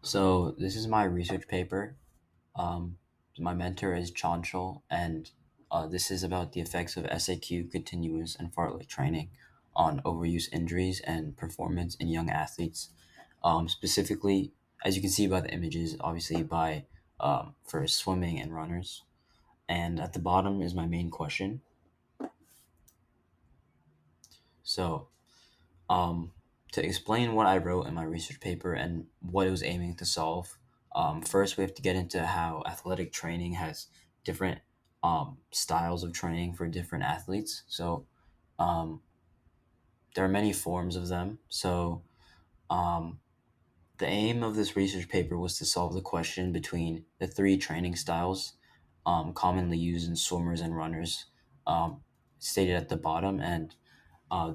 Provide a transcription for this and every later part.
So this is my research paper. Um, my mentor is Chanchal, and this is about the effects of SAQ, continuous, and fartlek training on overuse injuries and performance in young athletes. Specifically, as you can see by the images, obviously by for swimming and runners. And at the bottom is my main question. So Um, to explain what I wrote in my research paper and what it was aiming to solve, first we have to get into how athletic training has different styles of training for different athletes. So um, there are many forms of them. So um, the aim of this research paper was to solve the question between the three training styles commonly used in swimmers and runners, um, stated at the bottom, and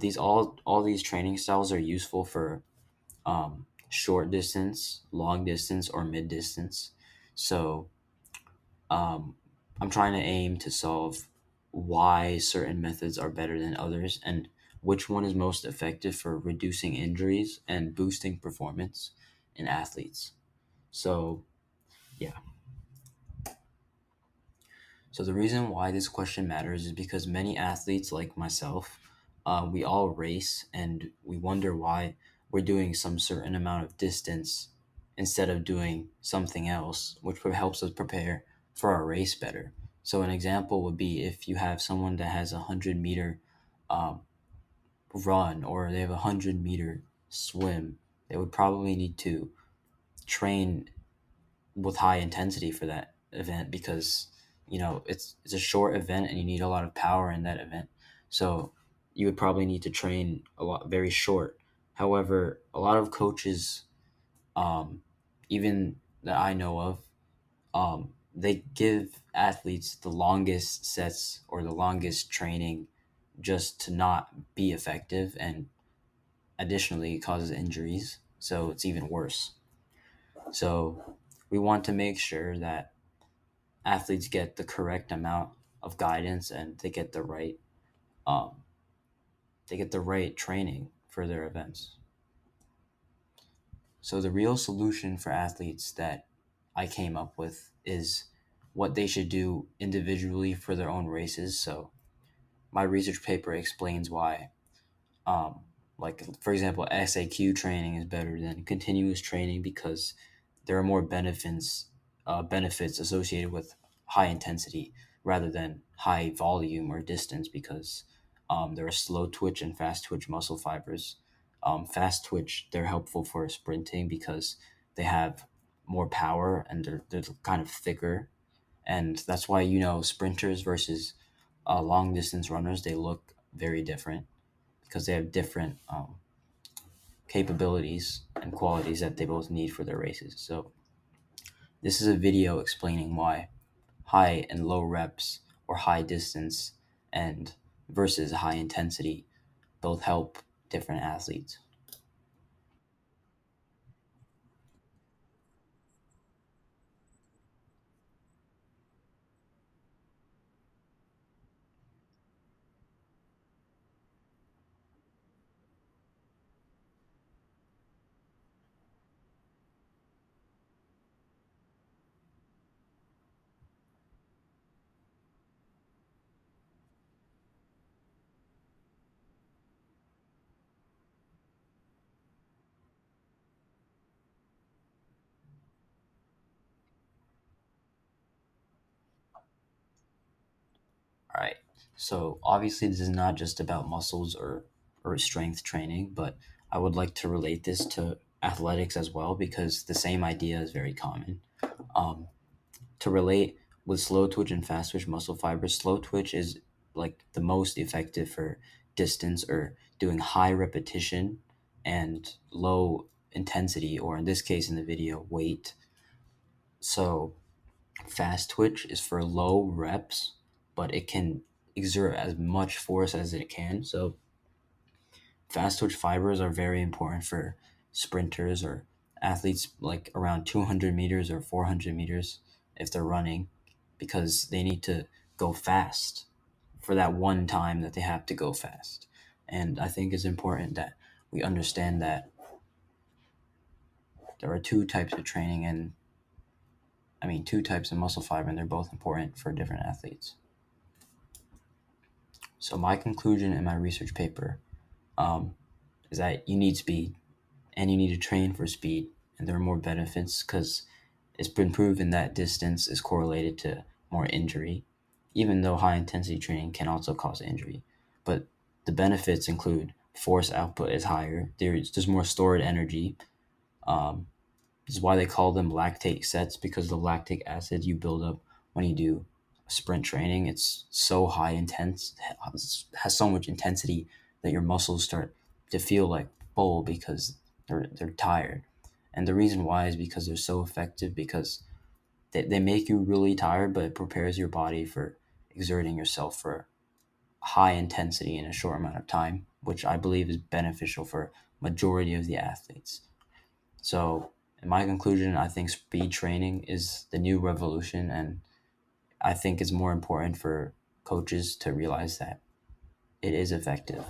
these all these training styles are useful for short distance, long distance, or mid distance. So um, I'm trying to aim to solve why certain methods are better than others and which one is most effective for reducing injuries and boosting performance in athletes. So, yeah. So the reason why this question matters is because many athletes like myself, we all race and we wonder why we're doing some certain amount of distance instead of doing something else, which helps us prepare for our race better. So an example would be if you have someone that has a 100 meter um, run or they have a 100 meter swim, they would probably need to train with high intensity for that event because it's a short event and you need a lot of power in that event. So you would probably need to train a lot very short. However, a lot of coaches, um, even that I know of, they give athletes the longest sets or the longest training just to not be effective, and additionally it causes injuries, so it's even worse. So we want to make sure that athletes get the correct amount of guidance and um, they get the right training for their events. So the real solution for athletes that I came up with is what they should do individually for their own races. So my research paper explains why, um, like for example, SAQ training is better than continuous training because there are more benefits associated with high intensity rather than high volume or distance because there are slow twitch and fast twitch muscle fibers. Fast twitch, they're helpful for sprinting because they have more power and they're kind of thicker, and that's why sprinters versus long distance runners, they look very different because they have different capabilities and qualities that they both need for their races. So this is a video explaining why high and low reps or high distance and versus high intensity both help different athletes. All right. So obviously this is not just about muscles or strength training, but I would like to relate this to athletics as well because the same idea is very common. Um, to relate with slow twitch and fast twitch muscle fibers, slow twitch is like the most effective for distance or doing high repetition and low intensity, or in this case in the video, weight. So fast twitch is for low reps, but it can exert as much force as it can. So fast twitch fibers are very important for sprinters or athletes like around 200 meters or 400 meters if they're running because they need to go fast for that one time that they have to go fast. And I think it's important that we understand that there are two types of training, and I mean two types of muscle fiber, and they're both important for different athletes. So my conclusion in my research paper um, is that you need speed, and you need to train for speed, and there are more benefits because it's been proven that distance is correlated to more injury, even though high intensity training can also cause injury. But the benefits include force output is higher, there's more stored energy. Um, this is why they call them lactate sets, because the lactic acid you build up when you do sprint training, it's so high intense, has so much intensity that your muscles start to feel like full because they're tired. And the reason why is because they're so effective, because they make you really tired, but it prepares your body for exerting yourself for high intensity in a short amount of time, which I believe is beneficial for majority of the athletes. So, in my conclusion, I think speed training is the new revolution, and I think it's more important for coaches to realize that it is effective.